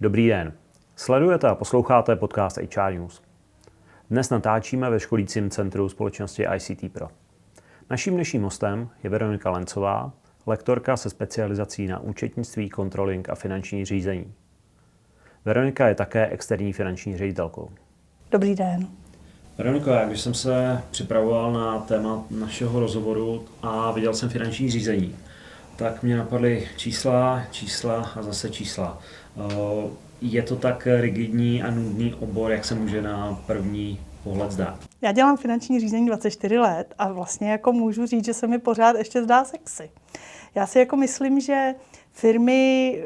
Dobrý den. Sledujete a posloucháte podcast HR News. Dnes natáčíme ve školícím centru společnosti ICT Pro. Naším dnešním hostem je Veronika Lencová, lektorka se specializací na účetnictví, controlling a finanční řízení. Veronika je také externí finanční ředitelkou. Dobrý den. Veroniko, já když jsem se připravoval na téma našeho rozhovoru a viděl jsem finanční řízení, tak mě napadly čísla a zase čísla. Je to tak rigidní a nudný obor, jak se může na první pohled zdát? Já dělám finanční řízení 24 let a vlastně jako můžu říct, že se mi pořád ještě zdá sexy. Já si jako myslím, že firmy,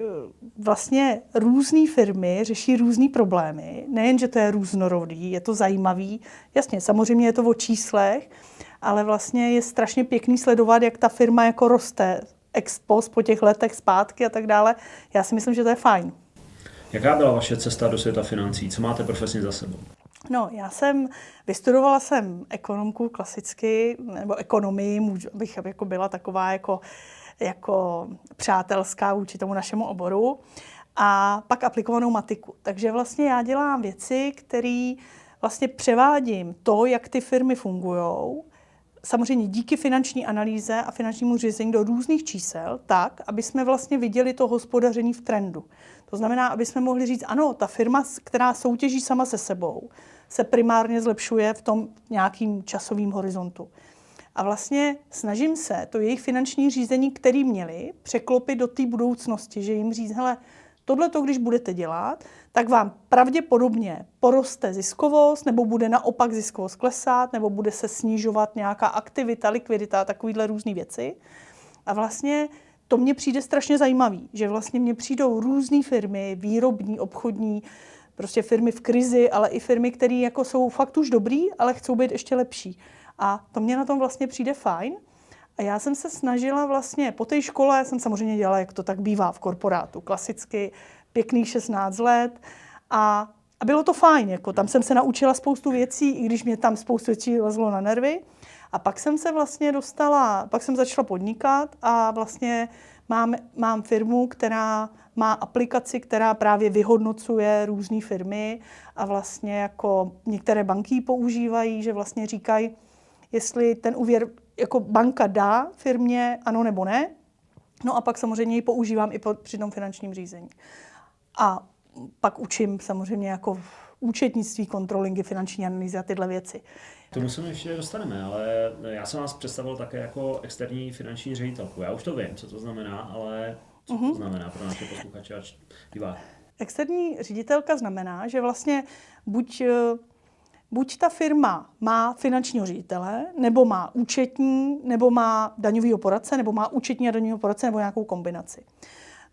vlastně různé firmy řeší různý problémy. Nejen, že to je různorodý, je to zajímavý. Jasně, samozřejmě je to o číslech, ale vlastně je strašně pěkný sledovat, jak ta firma jako roste ex post po těch letech zpátky a tak dále. Já si myslím, že to je fajn. Jaká byla vaše cesta do světa financí? Co máte profesně za sebou? No, vystudovala jsem ekonomku klasicky, nebo ekonomii, bych jako byla taková jako přátelská vůči tomu našemu oboru, a pak aplikovanou matiku. Takže vlastně já dělám věci, které vlastně převádím to, jak ty firmy fungujou, samozřejmě díky finanční analýze a finančnímu řízení do různých čísel, tak, aby jsme vlastně viděli to hospodaření v trendu. To znamená, aby jsme mohli říct, ano, ta firma, která soutěží sama se sebou, se primárně zlepšuje v tom nějakým časovým horizontu. A vlastně snažím se to jejich finanční řízení, které měli, překlopit do té budoucnosti, že jim říct, hele, tohleto, když budete dělat, tak vám pravděpodobně poroste ziskovost, nebo bude naopak ziskovost klesat, nebo bude se snižovat nějaká aktivita, likvidita, takovýhle různé věci. A vlastně to mně přijde strašně zajímavý, že vlastně mně přijdou různé firmy, výrobní, obchodní, prostě firmy v krizi, ale i firmy, které jako jsou fakt už dobrý, ale chcou být ještě lepší. A to mě na tom vlastně přijde fajn. A já jsem se snažila vlastně po té škole, já jsem samozřejmě dělala, jak to tak bývá v korporátu, klasicky pěkných 16 let. A bylo to fajn, jako tam jsem se naučila spoustu věcí, i když mě tam spoustu věcí lezlo na nervy. A pak jsem se vlastně pak jsem začala podnikat a vlastně mám firmu, která má aplikaci, která právě vyhodnocuje různé firmy a vlastně jako některé banky ji používají, že vlastně říkají, jestli ten úvěr jako banka dá firmě ano nebo ne. No a pak samozřejmě ji používám i při tom finančním řízení. A pak učím samozřejmě jako účetnictví, controllingy, finanční analýzy a tyhle věci. To musíme ještě dostaneme, ale já jsem vás představil také jako externí finanční ředitelku. Já už to vím, co to znamená, ale co to znamená pro naše posluchače a diváky? Externí ředitelka znamená, že vlastně buď ta firma má finančního ředitele, nebo má účetní, nebo má daňovýho poradce, nebo má účetní a daňovýho poradce, nebo nějakou kombinaci.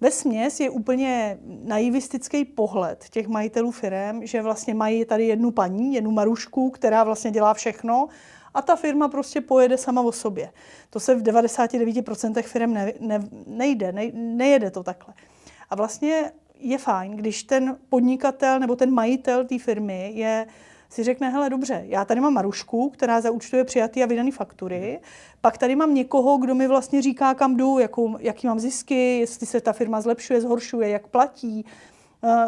Vesměs je úplně naivistický pohled těch majitelů firem, že vlastně mají tady jednu paní, jednu Marušku, která vlastně dělá všechno a ta firma prostě pojede sama o sobě. To se v 99% firem nejede to takhle. A vlastně je fajn, když ten podnikatel nebo ten majitel té firmy si řekne, hele dobře, já tady mám Marušku, která zaúčtuje přijatý a vydaný faktury, pak tady mám někoho, kdo mi vlastně říká, kam jdu, jaký mám zisky, jestli se ta firma zlepšuje, zhoršuje, jak platí,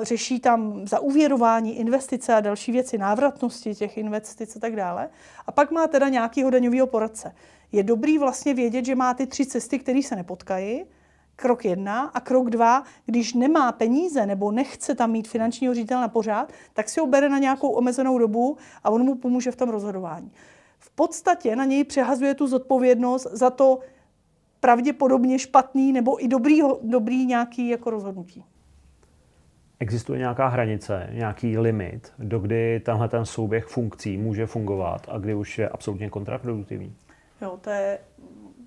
řeší tam zaúvěrování, investice a další věci, návratnosti těch investic a tak dále. A pak má teda nějakýho daňového poradce. Je dobrý vlastně vědět, že má ty 3 cesty, které se nepotkají. Krok 1 a krok 2, když nemá peníze nebo nechce tam mít finančního ředitele na pořád, tak si ho bere na nějakou omezenou dobu a on mu pomůže v tom rozhodování. V podstatě na něj přehazuje tu zodpovědnost za to pravděpodobně špatný nebo i dobrý nějaký jako rozhodnutí. Existuje nějaká hranice, nějaký limit, dokdy tenhle ten souběh funkcí může fungovat a kdy už je absolutně kontraproduktivní? Jo, to je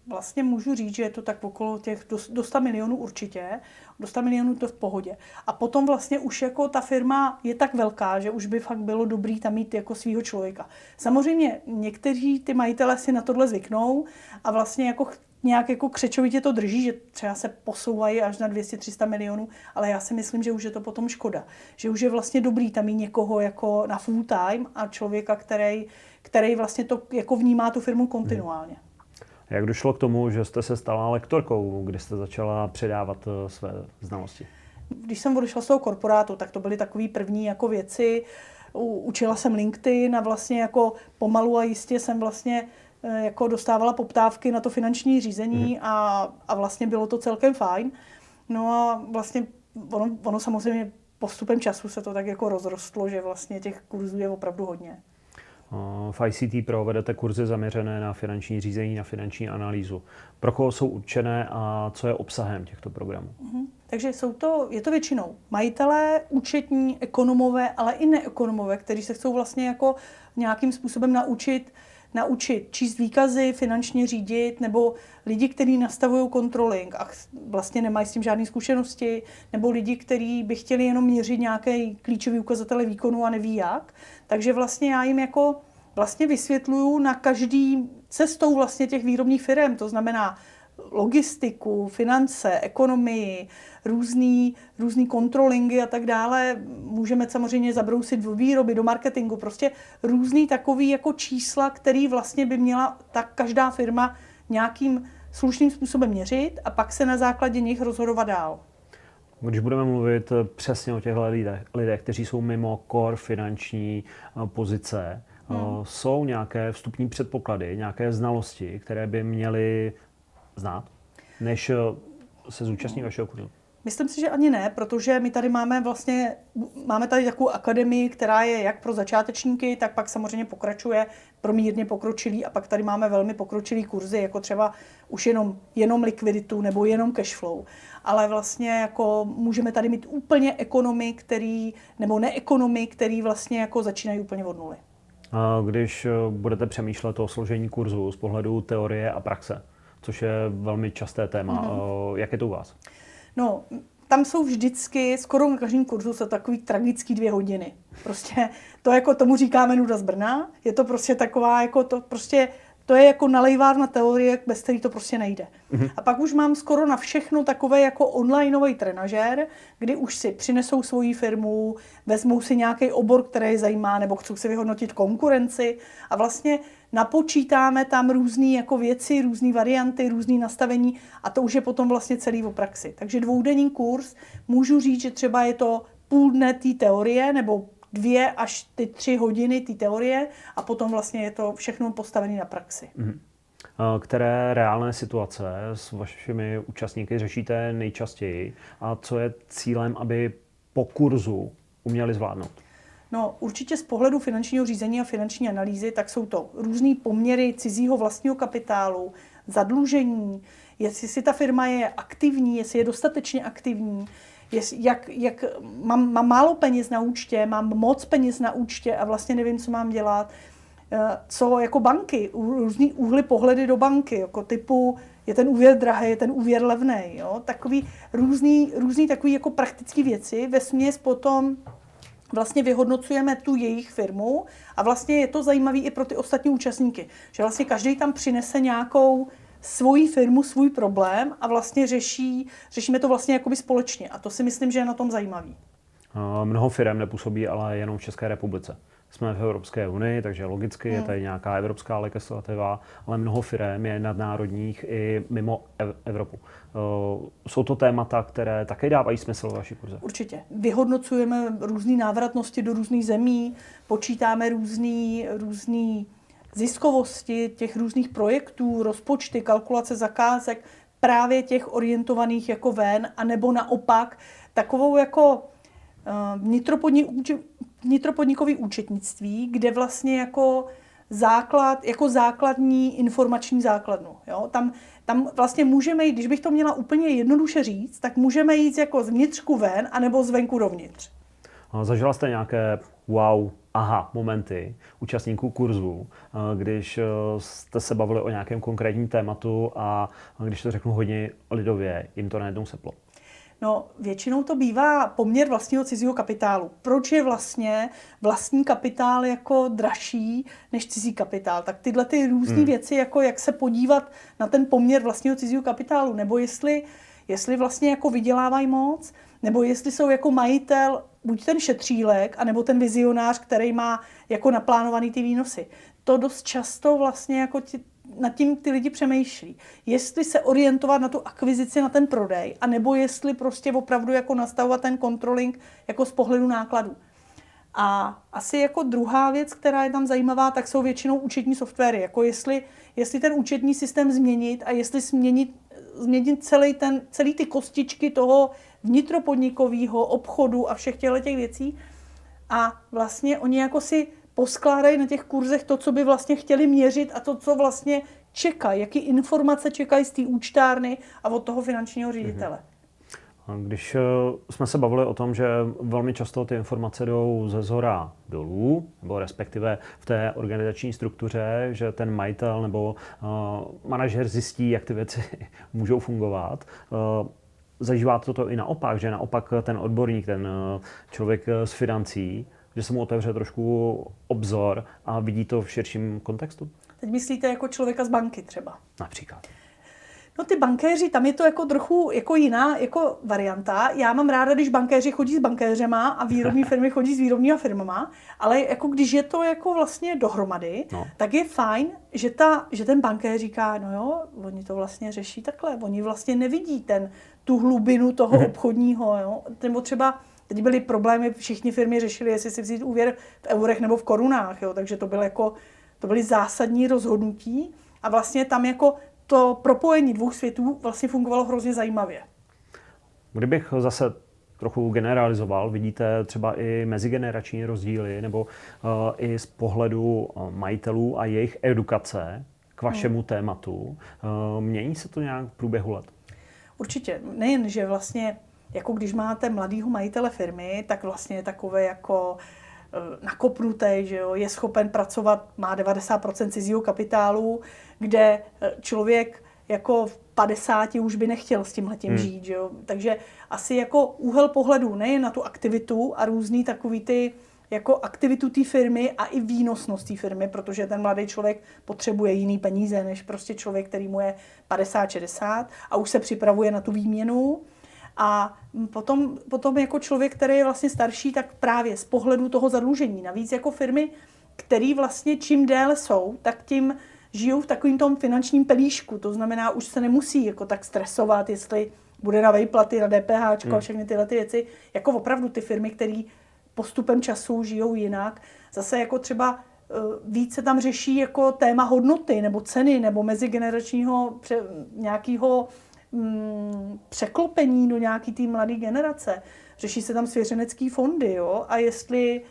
vlastně můžu říct, že je to tak okolo těch do 100 milionů určitě, do 100 milionů to v pohodě. A potom vlastně už jako ta firma je tak velká, že už by fakt bylo dobrý tam mít jako svýho člověka. Samozřejmě někteří ty majitelé si na tohle zvyknou a vlastně jako nějak jako křečovitě to drží, že třeba se posouvají až na 200-300 milionů, ale já si myslím, že už je to potom škoda. Že už je vlastně dobrý tam mít někoho jako na full time a člověka, který vlastně to jako vnímá tu firmu kontinuálně. Jak došlo k tomu, že jste se stala lektorkou, kdy jste začala předávat své znalosti? když jsem odešla z toho korporátu, tak to byly takové první jako věci. Učila jsem LinkedIn a vlastně jako pomalu a jistě jsem vlastně jako dostávala poptávky na to finanční řízení a vlastně bylo to celkem fajn. No a vlastně ono samozřejmě postupem času se to tak jako rozrostlo, že vlastně těch kurzů je opravdu hodně. V ICT Pro vedete kurzy zaměřené na finanční řízení, na finanční analýzu. Pro koho jsou určené a co je obsahem těchto programů? Takže je to většinou majitelé, účetní, ekonomové, ale i neekonomové, kteří se chcou vlastně jako nějakým způsobem naučit číst výkazy, finančně řídit, nebo lidi, kteří nastavují controlling a vlastně nemají s tím žádné zkušenosti, nebo lidi, kteří by chtěli jenom měřit nějaké klíčové ukazatele výkonu a neví jak. Takže vlastně já jim jako vlastně vysvětluju na každý cestou vlastně těch výrobních firm, to znamená logistiku, finance, ekonomii, různý kontrolingy a tak dále. Můžeme samozřejmě zabrousit do výroby, do marketingu, prostě různý takový jako čísla, který vlastně by měla tak každá firma nějakým slušným způsobem měřit a pak se na základě nich rozhodovat dál. Když budeme mluvit přesně o těchto lidech, kteří jsou mimo core finanční pozice, jsou nějaké vstupní předpoklady, nějaké znalosti, které by měly znát, než se zúčastní vašeho kurzu? Myslím si, že ani ne, protože my tady máme tady takovou akademii, která je jak pro začátečníky, tak pak samozřejmě pokračuje pro mírně pokročilý a pak tady máme velmi pokročilý kurzy, jako třeba už jenom likviditu nebo jenom cash flow. Ale vlastně jako můžeme tady mít úplně ekonomy, nebo neekonomy, který vlastně jako začínají úplně od nuly. A když budete přemýšlet o složení kurzu z pohledu teorie a praxe, což je velmi časté téma, jak je to u vás? No, tam jsou vždycky, skoro na každém kurzu jsou takový tragický 2 hodiny. Prostě to jako tomu říkáme nuda z Brna, je to prostě taková, jako to je jako nalejvárna teorie, bez který to prostě nejde. A pak už mám skoro na všechno takové jako onlineový trenažér, kdy už si přinesou svoji firmu, vezmou si nějaký obor, který je zajímá, nebo chcou si vyhodnotit konkurenci a vlastně napočítáme tam různé jako věci, různé varianty, různé nastavení a to už je potom vlastně celý o praxi. Takže 2denní kurz můžu říct, že třeba je to půl dne té teorie nebo 2 až 3 hodiny té teorie a potom vlastně je to všechno postavené na praxi. Které reálné situace s vašimi účastníky řešíte nejčastěji a co je cílem, aby po kurzu uměli zvládnout? No, určitě z pohledu finančního řízení a finanční analýzy, tak jsou to různý poměry cizího vlastního kapitálu, zadlužení, jestli ta firma je aktivní, jestli je dostatečně aktivní, jak mám málo peněz na účtě, mám moc peněz na účtě a vlastně nevím, co mám dělat. Co jako banky, různý úhly pohledy do banky, jako typu je ten úvěr drahý, je ten úvěr levný, jo? Takový různý takový jako praktické věci. Vesměs potom vlastně vyhodnocujeme tu jejich firmu a vlastně je to zajímavé i pro ty ostatní účastníky, že vlastně každý tam přinese nějakou svoji firmu, svůj problém a vlastně řešíme to vlastně jakoby společně a to si myslím, že je na tom zajímavý. Mnoho firem nepůsobí ale jenom v České republice. Jsme v Evropské unii, takže logicky je tady nějaká evropská legislativa, ale mnoho firem je nadnárodních i mimo Evropu. Jsou to témata, které také dávají smysl v vaší kurze? Určitě. Vyhodnocujeme různé návratnosti do různých zemí, počítáme různé ziskovosti těch různých projektů, rozpočty, kalkulace zakázek, právě těch orientovaných jako ven, anebo naopak takovou jako vnitropodnikový účetnictví, kde vlastně jako základní informační základnu. Jo? Tam vlastně můžeme jít, když bych to měla úplně jednoduše říct, tak můžeme jít jako z vnitřku ven, anebo zvenku dovnitř. Zažila jste nějaké momenty účastníků kurzu, když jste se bavili o nějakém konkrétním tématu a když to řeknu hodně lidově, jim to najednou seplo? No, většinou to bývá poměr vlastního cizího kapitálu. Proč je vlastně vlastní kapitál jako dražší než cizí kapitál? Tak tyhle ty různé věci, jako jak se podívat na ten poměr vlastního cizího kapitálu, nebo jestli vlastně jako vydělávají moc, nebo jestli jsou jako majitel buď ten šetřílek, anebo ten vizionář, který má jako naplánovaný ty výnosy. To dost často vlastně jako nad tím ty lidi přemýšlí. Jestli se orientovat na tu akvizici, na ten prodej, anebo jestli prostě opravdu jako nastavovat ten controlling jako z pohledu nákladů. A asi jako druhá věc, která je tam zajímavá, tak jsou většinou účetní softwary. Jako jestli ten účetní systém změnit a jestli změnit celý ty kostičky toho vnitropodnikového obchodu a všech těch věcí. A vlastně oni jako si poskládají na těch kurzech to, co by vlastně chtěli měřit a to, co vlastně čekají, jaký informace čekají z té účtárny a od toho finančního ředitele. Když jsme se bavili o tom, že velmi často ty informace jdou ze zhora dolů, nebo respektive v té organizační struktuře, že ten majitel nebo manažer zjistí, jak ty věci můžou fungovat. Zažíváte to i naopak, že naopak ten odborník, ten člověk z financí, že se mu otevře trošku obzor a vidí to v širším kontextu? Teď myslíte jako člověka z banky třeba? Například. No ty bankéři, tam je to jako trochu jako jiná jako varianta. Já mám ráda, když bankéři chodí s bankéřema a výrobní firmy chodí s výrobníma firmama, ale jako když je to jako vlastně dohromady, tak je fajn, že ten bankéř říká, no jo, oni to vlastně řeší takhle, oni vlastně nevidí tu hlubinu toho obchodního, jo. Nebo třeba teď byly problémy, všichni firmy řešili, jestli si vzít úvěr v eurech nebo v korunách, jo, takže to byly zásadní rozhodnutí a vlastně tam jako to propojení dvou světů vlastně fungovalo hrozně zajímavě. Kdybych zase trochu generalizoval, vidíte třeba i mezigenerační rozdíly nebo i z pohledu majitelů a jejich edukace k vašemu tématu. Mění se to nějak v průběhu let? Určitě. Nejen, že vlastně, jako když máte mladýho majitele firmy, tak vlastně je takové jako nakopnutý, že jo, je schopen pracovat, má 90% cizího kapitálu, kde člověk jako v 50 už by nechtěl s tímhletím žít, že jo. Takže asi jako úhel pohledu nejen na tu aktivitu a různý takový ty jako aktivitu té firmy a i výnosnost té firmy, protože ten mladý člověk potřebuje jiný peníze než prostě člověk, který mu je 50-60 a už se připravuje na tu výměnu. A potom jako člověk, který je vlastně starší, tak právě z pohledu toho zadlužení. Navíc jako firmy, které vlastně čím déle jsou, tak tím žijou v takovém tom finančním pelíšku. To znamená, už se nemusí jako tak stresovat, jestli bude na vejplaty, na DPH a všechny tyhle ty věci. Jako opravdu ty firmy, které postupem času žijou jinak. Zase jako třeba více tam řeší jako téma hodnoty nebo ceny nebo mezigeneračního nějakého překlopení do nějaký té mladé generace. Řeší se tam svěřenecký fondy, jo? A jestli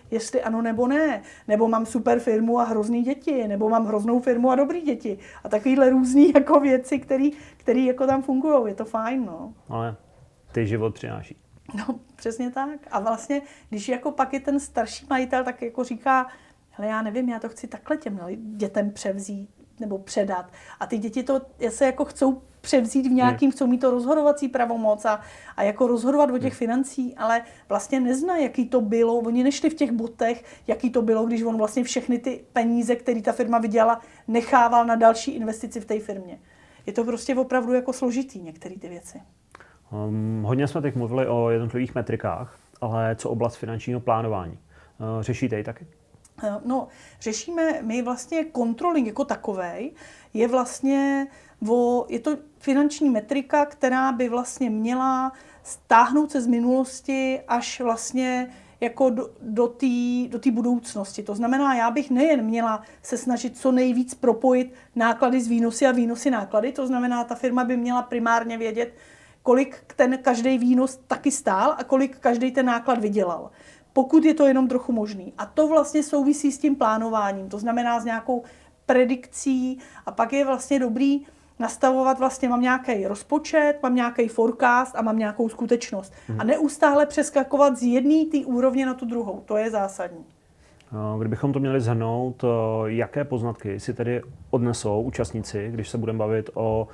ano nebo ne. Nebo mám super firmu a hrozný děti, nebo mám hroznou firmu a dobrý děti. A takovýhle různý jako věci, které jako tam fungují. Je to fajn, no. Ale ty život přináší. No, přesně tak. A vlastně, když jako pak je ten starší majitel, tak jako říká, hele, já nevím, já to chci takhle těm dětem převzít nebo předat. A ty děti to se jako chcou převzít v nějakým, chcou mít to rozhodovací pravomoc a jako rozhodovat o těch financí, ale vlastně neznají, jaký to bylo. Oni nešli v těch botech, jaký to bylo, když on vlastně všechny ty peníze, které ta firma vydělala, nechával na další investici v té firmě. Je to prostě opravdu jako složitý některé ty věci. Hodně jsme teď mluvili o jednotlivých metrikách, ale co oblast finančního plánování? Řešíte ji taky? No, řešíme, my vlastně controlling jako takovej je vlastně je to finanční metrika, která by vlastně měla stáhnout se z minulosti až vlastně jako do té budoucnosti. To znamená, já bych nejen měla se snažit co nejvíc propojit náklady z výnosy a výnosy náklady, to znamená, ta firma by měla primárně vědět, kolik ten každý výnos taky stál a kolik každý ten náklad vydělal. Pokud je to jenom trochu možný. A to vlastně souvisí s tím plánováním, to znamená s nějakou predikcí a pak je vlastně dobrý nastavovat vlastně, mám nějaký rozpočet, mám nějaký forecast a mám nějakou skutečnost. A neustále přeskakovat z jedné té úrovně na tu druhou. To je zásadní. Kdybychom to měli shrnout, jaké poznatky si tedy odnesou účastníci, když se budeme bavit o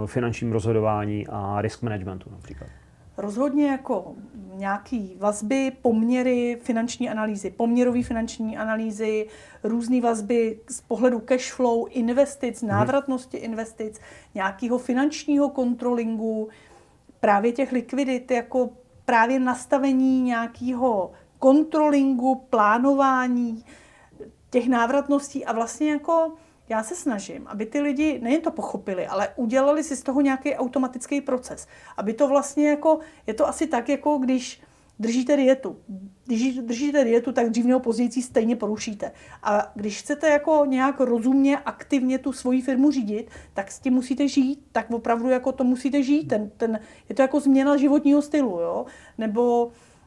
finančním rozhodování a risk managementu například? Rozhodně jako nějaký vazby, poměry finanční analýzy, poměrové finanční analýzy, různé vazby z pohledu cash flow, investic, návratnosti investic, nějakého finančního kontrolingu, právě těch likvidit, jako právě nastavení nějakého kontrolingu, plánování těch návratností a vlastně jako já se snažím, aby ty lidi nejen to pochopili, ale udělali si z toho nějaký automatický proces. Aby to vlastně jako, je to asi tak, jako když držíte dietu. Když držíte dietu, tak dřív nebo později stejně porušíte. A když chcete jako nějak rozumně, aktivně tu svoji firmu řídit, tak s tím musíte žít, tak opravdu jako to musíte žít. Je to jako změna životního stylu, jo?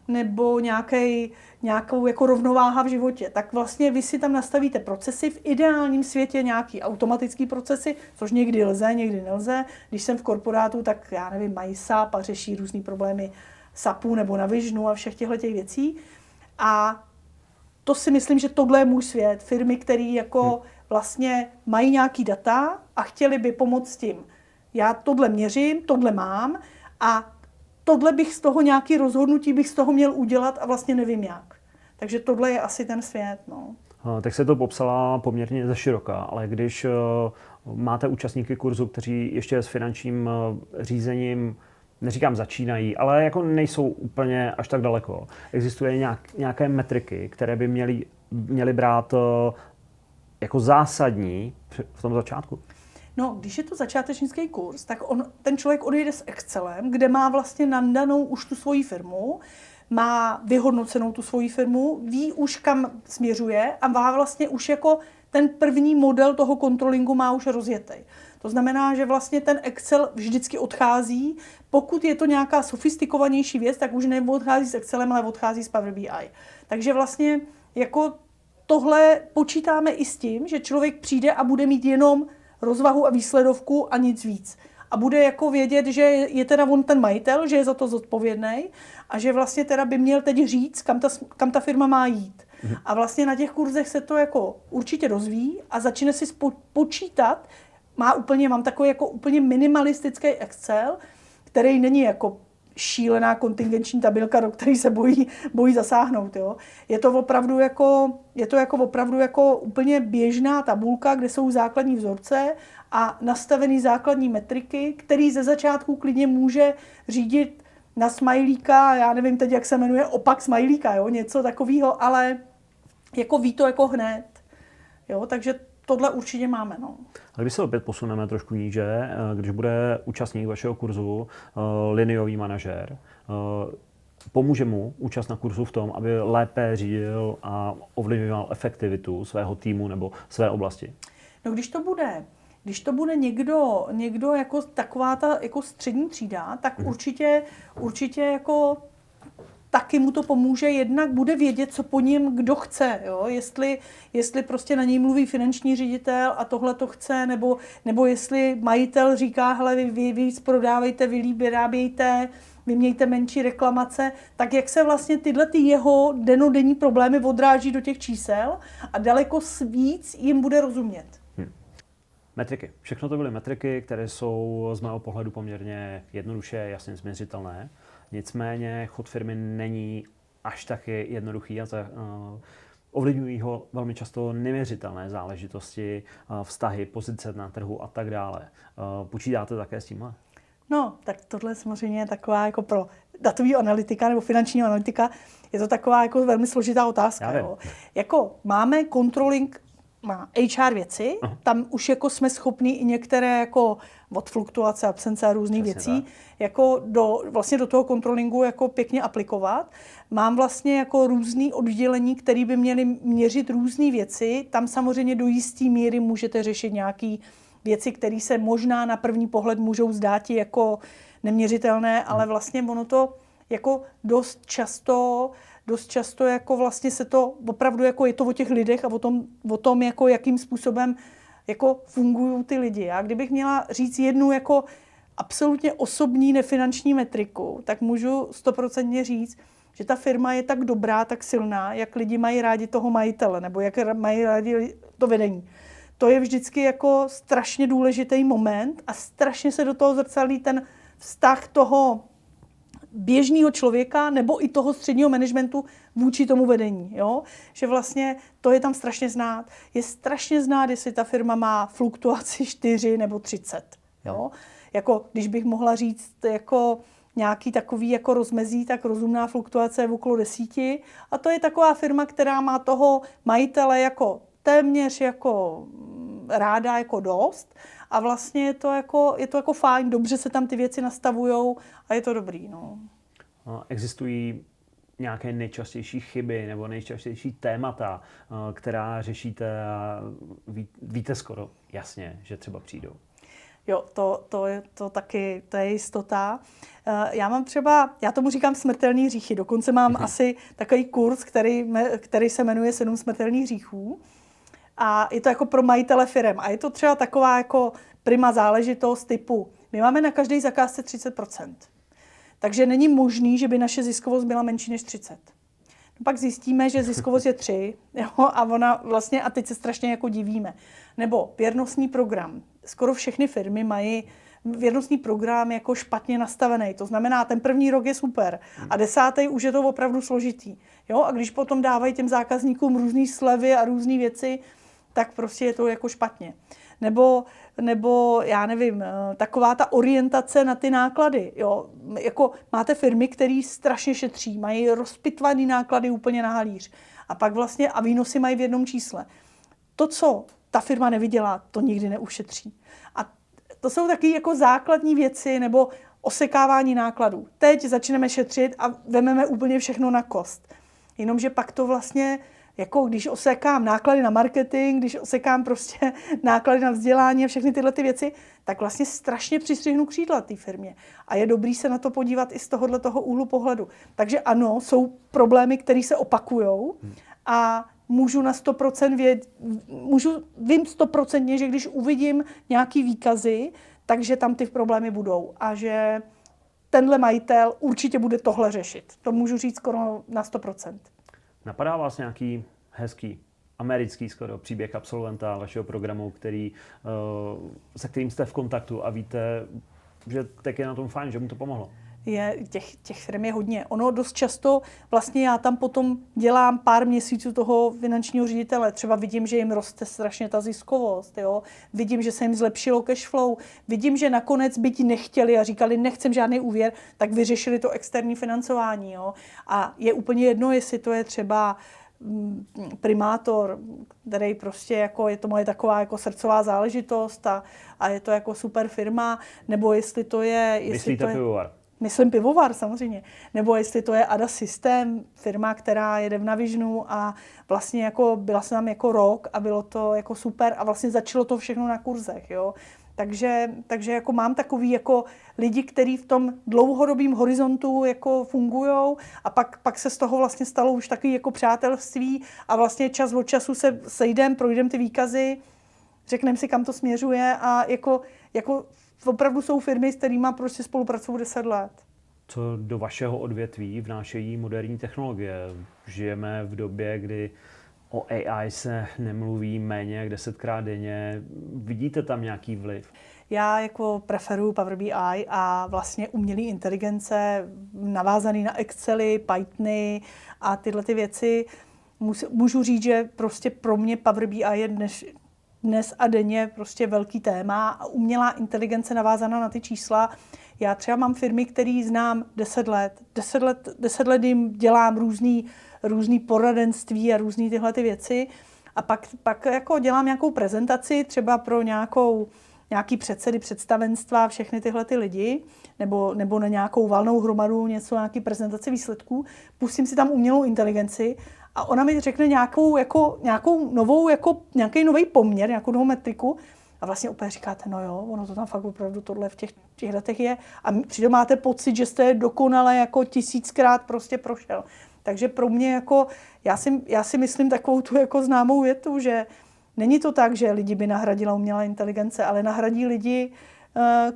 Nebo nějakou jako rovnováha v životě. Tak vlastně vy si tam nastavíte procesy, v ideálním světě nějaký automatický procesy, což někdy lze, někdy nelze. Když jsem v korporátu, tak já nevím, mají SAP a řeší různý problémy SAPu nebo na Visionu a všech těchto věcí. A to si myslím, že tohle je můj svět. Firmy, které jako vlastně mají nějaký data a chtěli by pomoct s tím. Já tohle měřím, tohle mám a tohle bych z toho nějaký rozhodnutí bych z toho měl udělat a vlastně nevím jak. Takže tohle je asi ten svět. No. Tak se to popsala poměrně zeširoka, ale když máte účastníky kurzu, kteří ještě s finančním řízením, neříkám začínají, ale jako nejsou úplně až tak daleko. Existuje nějaké metriky, které by měly brát jako zásadní v tom začátku? No, když je to začátečnický kurz, tak ten člověk odejde s Excelem, kde má vlastně nandanou už tu svoji firmu, má vyhodnocenou tu svoji firmu, ví už kam směřuje a má vlastně už jako ten první model toho kontrolingu má už rozjetý. To znamená, že vlastně ten Excel vždycky odchází. Pokud je to nějaká sofistikovanější věc, tak už neodchází s Excelem, ale odchází z Power BI. Takže vlastně jako tohle počítáme i s tím, že člověk přijde a bude mít jenom rozvahu a výsledovku a nic víc. A bude jako vědět, že je teda on ten majitel, že je za to zodpovědný a že vlastně teda by měl teď říct, kam ta firma má jít. A vlastně na těch kurzech se to jako určitě rozvíjí a začne si počítat. Mám takový jako úplně minimalistický Excel, který není jako šílená kontingenční tabulka, do které se bojí zasáhnout. Jo. Je to opravdu jako úplně běžná tabulka, kde jsou základní vzorce a nastavený základní metriky, který ze začátku klidně může řídit na smajlíka, já nevím teď, jak se jmenuje, opak smajlíka, jo, něco takového, ale jako ví to jako hned. Jo, takže tohle určitě máme. No. A když se opět posuneme trošku níže, když bude účastník vašeho kurzu liniový manažer, pomůže mu účast na kurzu v tom, aby lépe řídil a ovlivňoval efektivitu svého týmu nebo své oblasti? No, když to bude někdo jako taková ta jako střední třída, tak určitě jako taky mu to pomůže, jednak bude vědět, co po něm kdo chce. Jo? Jestli prostě na něj mluví finanční ředitel a tohle to chce, nebo jestli majitel říká, hele, vy víc prodávejte, vy líp vyrábějte, vy mějte menší reklamace, tak jak se vlastně tyhle jeho dennodenní problémy odráží do těch čísel a daleko víc jim bude rozumět. Metriky. Všechno to byly metriky, které jsou z mého pohledu poměrně jednoduše, jasně změřitelné. Nicméně chod firmy není až taky jednoduchý a ovlivňují ho velmi často neměřitelné záležitosti, vztahy, pozice na trhu a tak dále. Počítáte také s tímhle? No, tak tohle je samozřejmě taková jako pro datový analytika nebo finanční analytika, je to taková jako velmi složitá otázka. Jo. Jako máme controlling, má HR věci, tam už jako jsme schopni i některé jako od fluktuace, absence a různých věcí jako do toho controllingu jako pěkně aplikovat. Mám vlastně jako různý oddělení, které by měly měřit různé věci. Tam samozřejmě do jisté míry můžete řešit nějaké věci, které se možná na první pohled můžou zdát jako neměřitelné, ale vlastně ono to jako dost často jako vlastně se to opravdu jako je to o těch lidech a o tom jako jakým způsobem jako fungují ty lidi. Já kdybych měla říct jednu jako absolutně osobní nefinanční metriku, tak můžu 100% říct, že ta firma je tak dobrá, tak silná, jak lidi mají rádi toho majitele nebo jak mají rádi to vedení. To je vždycky jako strašně důležitý moment a strašně se do toho zrcadlí ten vztah toho běžného člověka nebo i toho středního managementu vůči tomu vedení. Jo? Že vlastně to je tam strašně znát. Je strašně znát, jestli ta firma má fluktuaci 4 nebo 30. Jo? Jako, když bych mohla říct jako nějaký takový jako rozmezí, tak rozumná fluktuace je okolo 10. A to je taková firma, která má toho majitele jako téměř jako ráda jako dost a vlastně je to jako fajn, dobře se tam ty věci nastavujou a je to dobrý. No. Existují nějaké nejčastější chyby nebo nejčastější témata, která řešíte a víte skoro jasně, že třeba přijdou? Jo, to taky, to je jistota. Já tomu říkám smrtelný hříchy. Dokonce mám asi takový kurz, který se jmenuje 7 smrtelných hříchů. A je to jako pro majitele firem. A je to třeba taková jako prima záležitost typu, my máme na každé zakázce 30%. Takže není možný, že by naše ziskovost byla menší než 30. No pak zjistíme, že ziskovost je 3, jo, a ona vlastně, a teď se strašně jako divíme. Nebo věrnostní program. Skoro všechny firmy mají věrnostní program jako špatně nastavený. To znamená, ten první rok je super a 10. už je to opravdu složitý. Jo, a když potom dávají těm zákazníkům různý slevy a různé věci, tak prostě je to jako špatně. Nebo já nevím, taková ta orientace na ty náklady. Jo? Jako máte firmy, které strašně šetří, mají rozpitvaný náklady úplně na halíř. A pak vlastně a výnosy mají v jednom čísle. To, co ta firma nevydělá, to nikdy neušetří. A to jsou taky jako základní věci nebo osekávání nákladů. Teď začneme šetřit a vememe úplně všechno na kost. Jenomže pak to vlastně jako když osekám náklady na marketing, když osekám prostě náklady na vzdělání a všechny tyhle ty věci, tak vlastně strašně přistřihnu křídla té firmě. A je dobrý se na to podívat i z tohoto úhlu pohledu. Takže ano, jsou problémy, které se opakujou a vím 100%, že když uvidím nějaký výkazy, takže tam ty problémy budou a že tenhle majitel určitě bude tohle řešit. To můžu říct skoro na 100%. Napadá vás nějaký hezký americký skoro příběh absolventa vašeho programu, se kterým jste v kontaktu a víte, že tak je na tom fajn, že mu to pomohlo? Těch firm je hodně. Ono dost často, vlastně já tam potom dělám pár měsíců toho finančního ředitele. Třeba vidím, že jim roste strašně ta ziskovost. Jo? Vidím, že se jim zlepšilo cash flow. Vidím, že nakonec byť nechtěli a říkali, nechcem žádný úvěr, tak vyřešili to externí financování. Jo? A je úplně jedno, jestli to je třeba primátor, který prostě jako je to moje taková jako srdcová záležitost a je to jako super firma, nebo jestli to je... Myslíte pivovar? Myslím pivovar samozřejmě. Nebo jestli to je ADA System, firma, která jede v Navisionu a vlastně jako byla jsem tam jako rok a bylo to jako super a vlastně začalo to všechno na kurzech, jo. Takže jako mám takový jako lidi, kteří v tom dlouhodobém horizontu jako fungujou a pak se z toho vlastně stalo už takový jako přátelství a vlastně čas od času se sejdem, projdem ty výkazy, řekneme si, kam to směřuje a jako opravdu jsou firmy, s kterými prostě spolupracují 10 let. Co do vašeho odvětví vnášejí moderní technologie? Žijeme v době, kdy o AI se nemluví méně jak 10krát denně. Vidíte tam nějaký vliv? Já jako preferuju Power BI a vlastně umělé inteligence navázané na Excely, Pythony a tyhle ty věci. Můžu říct, že prostě pro mě Power BI je dnes a denně prostě velký téma a umělá inteligence navázaná na ty čísla. Já třeba mám firmy, které znám 10 let. 10 let jim dělám různý poradenství a různý tyhle ty věci. A pak jako dělám nějakou prezentaci třeba pro nějaký předsedy představenstva, všechny tyhle ty lidi, nebo na nějakou valnou hromadu nějaký prezentaci výsledků. Pustím si tam umělou inteligenci a ona mi řekne nějaký nový poměr, nějakou novou metriku a vlastně úplně říkáte, no jo, ono to tam fakt opravdu tohle v těch letech je a přitom máte pocit, že jste dokonale jako 1000krát prostě prošel. Takže pro mě jako, já si myslím takovou tu jako známou větu, že není to tak, že lidi by nahradila umělá inteligence, ale nahradí lidi,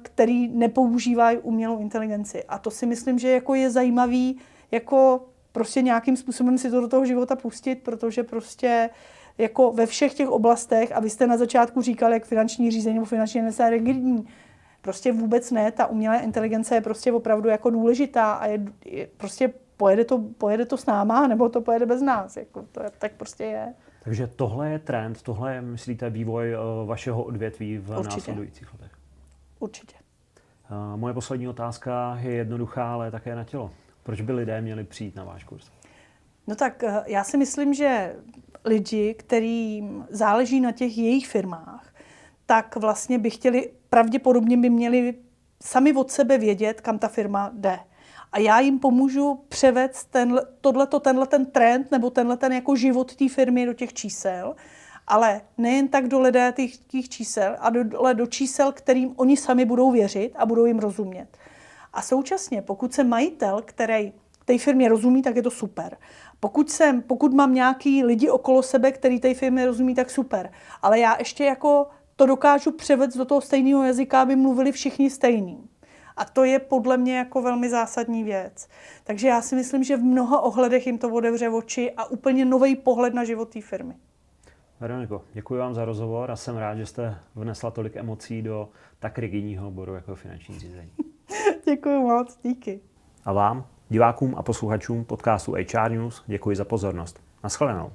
kteří nepoužívají umělou inteligenci. A to si myslím, že jako je zajímavý, jako prostě nějakým způsobem si to do toho života pustit, protože prostě jako ve všech těch oblastech, a vy jste na začátku říkali, jak finanční řízení nebo finanční analýza je rigidní, prostě vůbec ne, ta umělá inteligence je prostě opravdu jako důležitá a je prostě pojede to s náma, nebo to pojede bez nás, jako to tak prostě je. Takže tohle je trend, tohle je, myslíte, vývoj vašeho odvětví v následujících letech? Určitě. Moje poslední otázka je jednoduchá, ale také na tělo. Proč by lidé měli přijít na váš kurz? No tak já si myslím, že lidi, kterým záleží na těch jejich firmách, tak vlastně pravděpodobně by měli sami od sebe vědět, kam ta firma jde. A já jim pomůžu převést tenhle trend nebo ten jako život té firmy do těch čísel, ale nejen tak do těch čísel, ale do čísel, kterým oni sami budou věřit a budou jim rozumět. A současně, pokud jsem majitel, který té firmě rozumí, tak je to super. Pokud mám nějaký lidi okolo sebe, který té firmě rozumí, tak super. Ale já ještě jako to dokážu převést do toho stejného jazyka, aby mluvili všichni stejný. A to je podle mě jako velmi zásadní věc. Takže já si myslím, že v mnoha ohledech jim to otevře oči a úplně nový pohled na život té firmy. Veroniko, děkuji vám za rozhovor a jsem rád, že jste vnesla tolik emocí do tak rigidního oboru jako finanční řízení. Děkuji moc, díky. A vám, divákům a posluchačům podcastu HR News, děkuji za pozornost. Naschledanou.